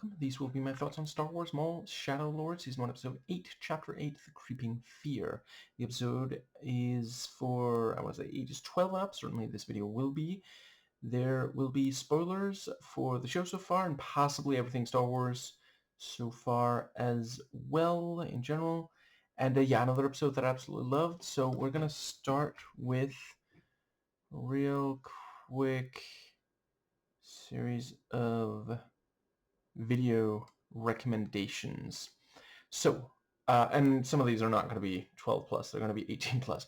welcome. These will be my thoughts on Star Wars Maul, Shadow Lord, Season 1, Episode 8, Chapter 8, The Creeping Fear. The episode is for, I want to say, ages 12 and up. Certainly this video will be. There will be spoilers for the show so far, and possibly everything Star Wars so far as well, in general. And yeah, another episode that I absolutely loved. So we're going to start with a real quick series of video recommendations. So, and some of these are not going to be 12 plus, they're going to be 18 plus.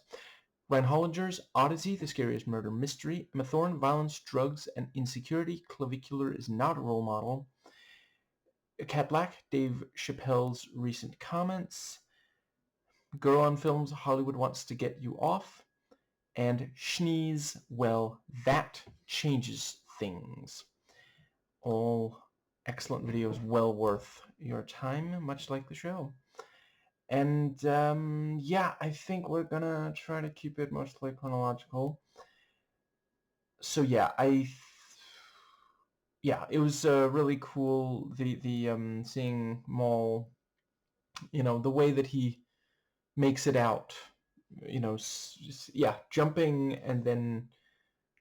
Ryan Hollinger's Odyssey, The Scariest Murder Mystery. Emma Thorne, Violence, Drugs, and Insecurity. Clavicular is not a role model. Cat Black, Dave Chappelle's recent comments. Girl on Films, Hollywood Wants to Get You Off. And Schnee's, Well, That Changes Things. All excellent videos, well worth your time, much like the show. And yeah, I think we're gonna try to keep it mostly chronological. So yeah, it was really cool, the seeing Maul, the way that he makes it out, jumping and then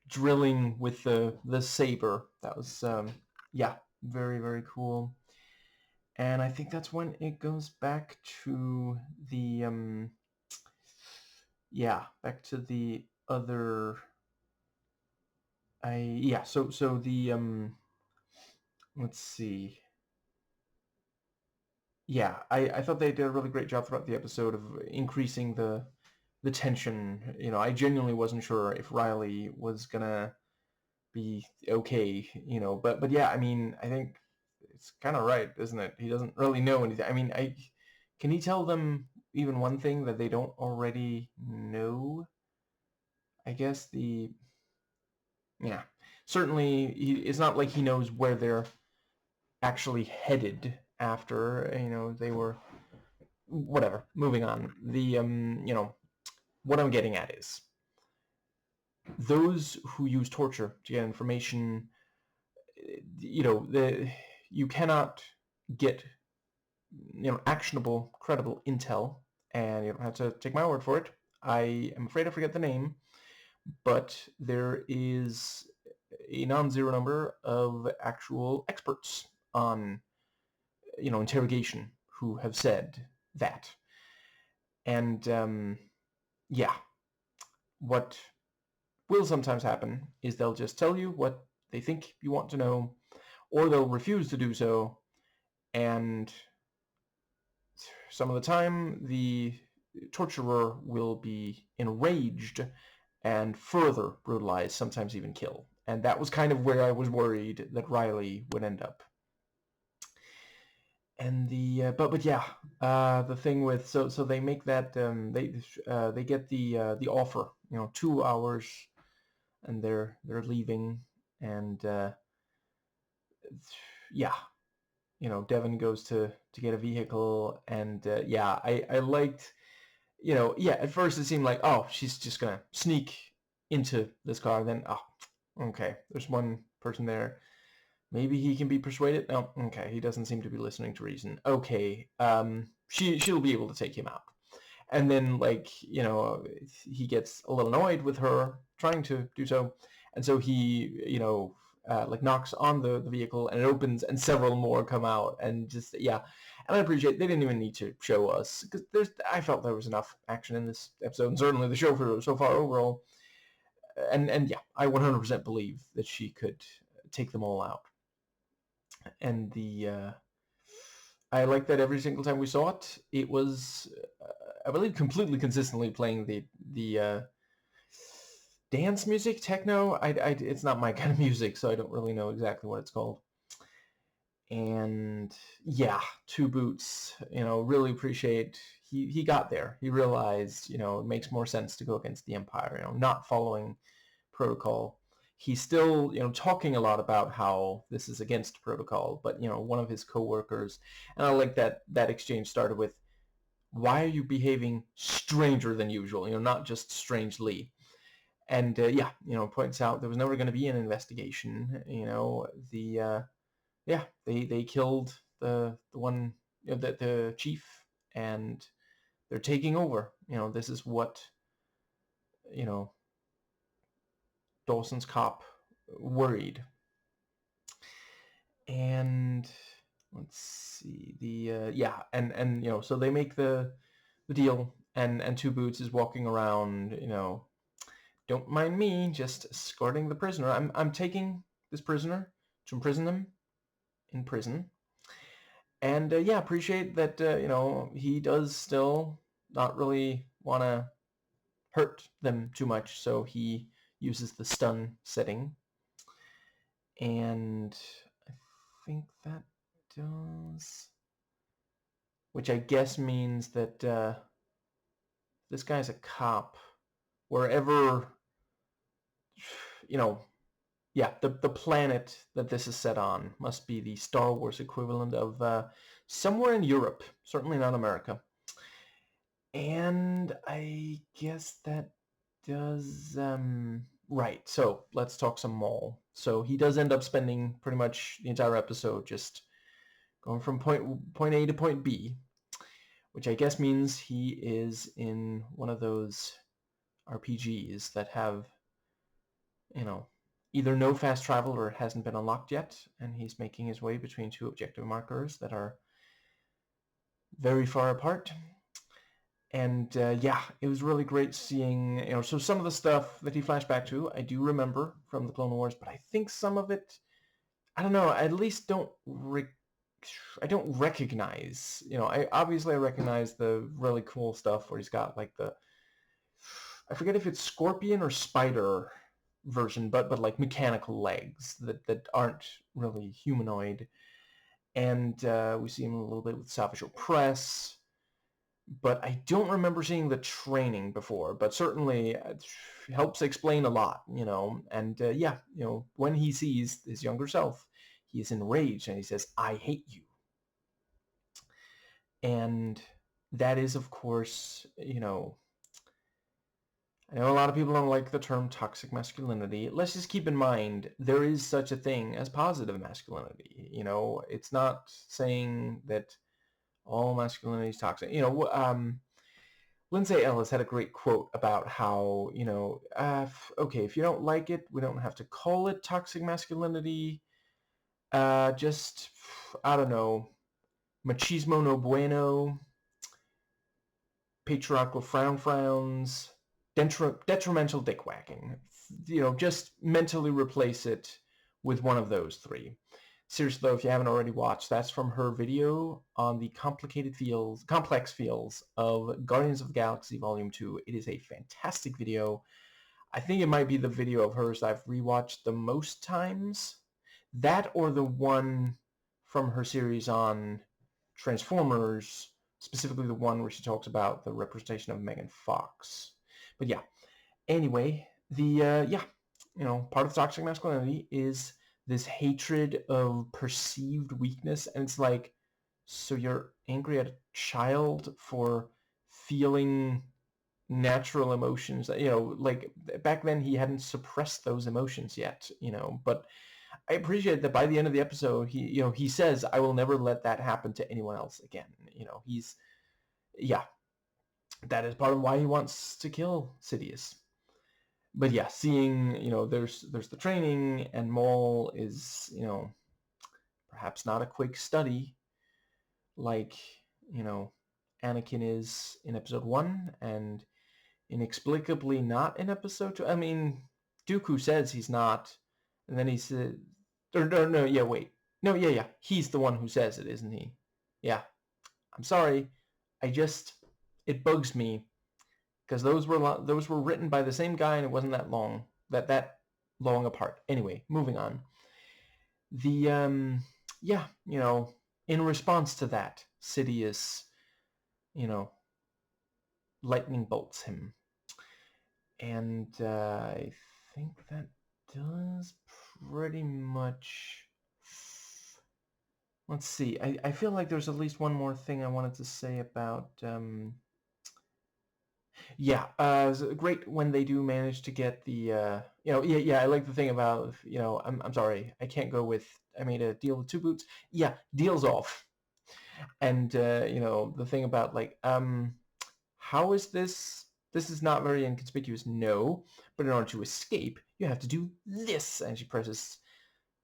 drilling with the saber. That was very, very cool. And I think that's when it goes back to the back to the other. So the let's see. Yeah, I thought they did a really great job throughout the episode of increasing the tension. I genuinely wasn't sure if Riley was gonna be okay, but yeah, I mean, I think it's kind of right, isn't it? He doesn't really know anything. I mean, can he tell them even one thing that they don't already know? I guess certainly it's not like he knows where they're actually headed after, they were, whatever, moving on. What I'm getting at is those who use torture to get information, you cannot get actionable, credible intel, and you don't have to take my word for it. I am afraid I forget the name, but there is a non-zero number of actual experts on interrogation who have said that. And what will sometimes happen is they'll just tell you what they think you want to know, or they'll refuse to do so, and some of the time the torturer will be enraged and further brutalize, sometimes even kill. And that was kind of where I was worried that Riley would end up. And the the thing with so they make that they get the offer, 2 hours, and they're leaving, and Devin goes to get a vehicle, and I liked, at first it seemed like, oh, she's just gonna sneak into this car, then okay, there's one person there, maybe he can be persuaded. No, okay, he doesn't seem to be listening to reason. Okay, she'll be able to take him out. And then, he gets a little annoyed with her trying to do so, and so he, knocks on the vehicle, and it opens, and several more come out, and just, and I appreciate they didn't even need to show us, because I felt there was enough action in this episode, and certainly the show for so far overall, and I 100% believe that she could take them all out. And I like that every single time we saw it, it was, I believe, completely consistently playing the dance music, techno. It's not my kind of music, so I don't really know exactly what it's called. And yeah, Two Boots, really appreciate he got there. He realized, it makes more sense to go against the Empire, not following protocol. He's still, talking a lot about how this is against protocol, but, one of his co-workers, and I like that exchange started with, why are you behaving stranger than usual, not just strangely? And, points out there was never going to be an investigation, the yeah, they killed the one, the chief, and they're taking over. This is what you know Dawson's Cop worried. And let's see, and so they make the deal, and Two Boots is walking around, don't mind me, just escorting the prisoner. I'm taking this prisoner to imprison him in prison. And appreciate that he does still not really want to hurt them too much, so he uses the stun setting. And I think that does, which I guess means that this guy's a cop. Wherever, the planet that this is set on must be the Star Wars equivalent of somewhere in Europe, certainly not America. And I guess that does, right, so let's talk some Maul. So he does end up spending pretty much the entire episode just going from point A to point B, which I guess means he is in one of those RPGs that have, either no fast travel or it hasn't been unlocked yet, and he's making his way between two objective markers that are very far apart. And it was really great seeing, so some of the stuff that he flashed back to, I do remember from the Clone Wars, but I think some of it, I don't know, I at least I don't recognize, I recognize the really cool stuff where he's got like I forget if it's scorpion or spider version, but like mechanical legs that aren't really humanoid. And we see him a little bit with Savage Opress, but I don't remember seeing the training before, but certainly it helps explain a lot, and when he sees his younger self, he is enraged and he says, "I hate you." And that is, of course, I know a lot of people don't like the term toxic masculinity. Let's just keep in mind there is such a thing as positive masculinity. It's not saying that all masculinity is toxic. Lindsay Ellis had a great quote about how, okay, if you don't like it, we don't have to call it toxic masculinity. Just, I don't know, machismo no bueno, patriarchal frowns, detrimental dick whacking. Just mentally replace it with one of those three. Seriously though, if you haven't already watched, that's from her video on the complex feels of Guardians of the Galaxy Volume 2. It is a fantastic video. I think it might be the video of hers I've rewatched the most times. That or the one from her series on Transformers, specifically the one where she talks about the representation of Megan Fox. But yeah, anyway, part of toxic masculinity is this hatred of perceived weakness, and it's like, so you're angry at a child for feeling natural emotions, like back then he hadn't suppressed those emotions yet, but I appreciate that by the end of the episode, he says, "I will never let that happen to anyone else again." That is part of why he wants to kill Sidious. But yeah, seeing, there's the training, and Maul is, perhaps not a quick study like, Anakin is in episode 1 and inexplicably not in episode 2. I mean, Dooku says he's not, and then he said, no, yeah, wait. No, yeah, he's the one who says it, isn't he? Yeah. I'm sorry. It bugs me because those were written by the same guy, and it wasn't that long apart. Anyway, moving on. The in response to that, Sidious, lightning bolts him, and I think that does pretty much. Let's see. I feel like there's at least one more thing I wanted to say about. Yeah, great when they do manage to get the, yeah, I like the thing about, I'm sorry, I can't go with, I made a deal with two boots. Yeah, deal's off. And, the thing about, like, how is this? This is not very inconspicuous, no. But in order to escape, you have to do this. And she presses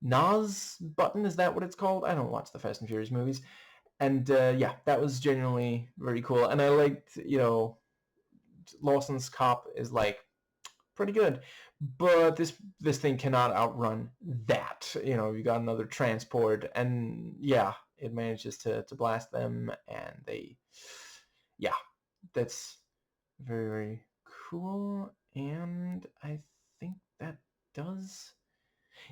Nas button, is that what it's called? I don't watch the Fast and Furious movies. And, yeah, that was genuinely very cool. And I liked, Lawson's cop is, like, pretty good. But this thing cannot outrun that. You got another transport, and yeah, it manages to blast them, and yeah, that's very, very cool. And I think that does,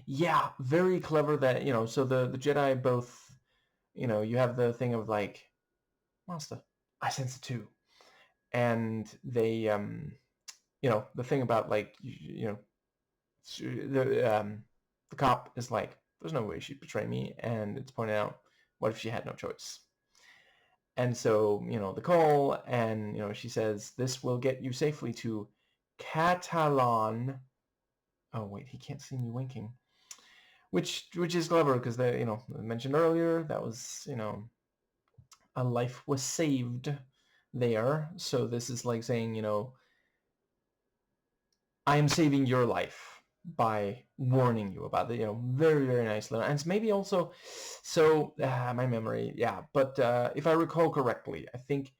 yeah, very clever that, so the Jedi both, you have the thing of like, Master, I sense it too. And they, the thing about like, the cop is like, there's no way she'd betray me, and it's pointed out, what if she had no choice? And so, the call, and she says, this will get you safely to Catalan. Oh wait, he can't see me winking, which is clever because they, I mentioned earlier that was, a life was saved there. So this is like saying, I am saving your life by warning you about it. Very, very nice little. And it's maybe also, so my memory, yeah. But if I recall correctly, I think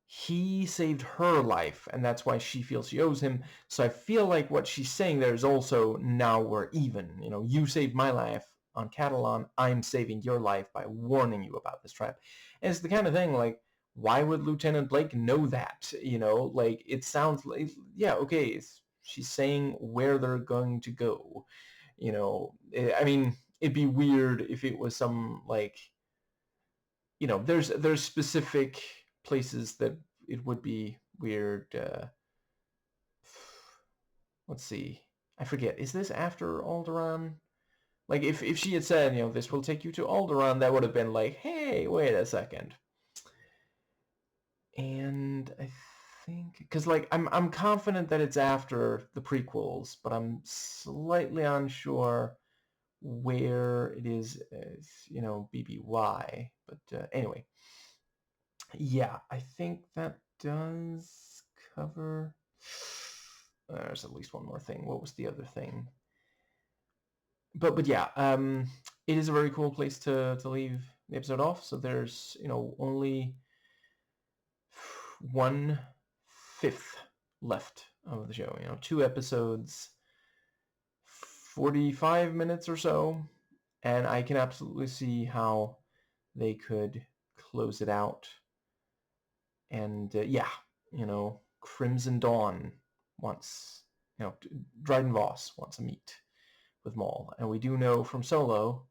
he saved her life, and that's why she feels she owes him. So I feel like what she's saying there is also, now we're even. You saved my life on Catalan. I'm saving your life by warning you about this trap. And it's the kind of thing like, why would Lieutenant Blake know that? Like it sounds like, yeah, okay, she's saying where they're going to go. I mean, it'd be weird if it was some like, there's specific places that it would be weird. Let's see. I forget. Is this after Alderaan? Like, if she had said, this will take you to Alderaan, that would have been like, hey, wait a second. And I think, because like, I'm confident that it's after the prequels, but I'm slightly unsure where it is, BBY. But anyway, yeah, I think that does cover. There's at least one more thing. What was the other thing? But yeah, it is a very cool place to leave the episode off. So there's only 1/5 left of the show. 2 episodes, 45 minutes or so, and I can absolutely see how they could close it out. And yeah, Crimson Dawn wants, Dryden Voss wants a meet with Maul, and we do know from Solo,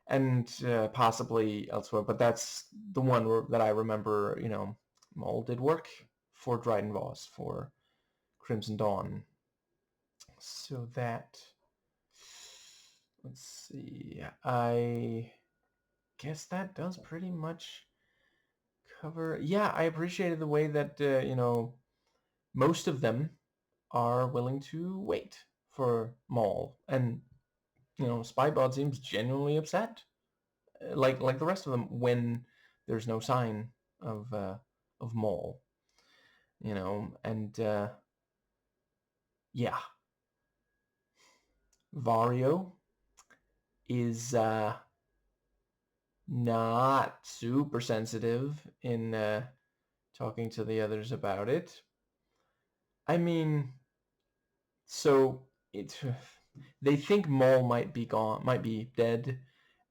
and possibly elsewhere, but that's the one that I remember. Maul did work for Dryden Voss for Crimson Dawn, so that. Let's see. I guess that does pretty much cover. Yeah, I appreciated the way that most of them are willing to wait for Maul, and Spybot seems genuinely upset, like the rest of them, when there's no sign of Maul, and yeah, Vario is not super sensitive in talking to the others about it. I mean, so they think Maul might be gone, might be dead,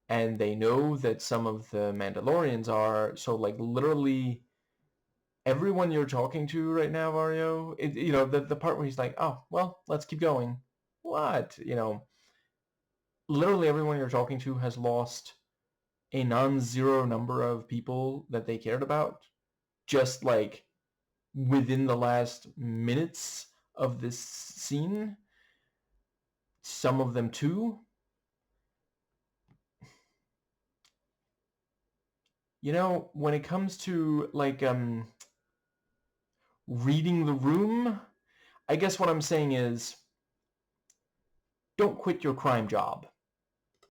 and they know that some of the Mandalorians are. So like literally everyone you're talking to right now, Vario, the part where he's like, oh well, let's keep going. What? Literally everyone you're talking to has lost a non-zero number of people that they cared about, just like within the last minutes of this scene. Some of them too. When it comes to like reading the room. I guess what I'm saying is, don't quit your crime job.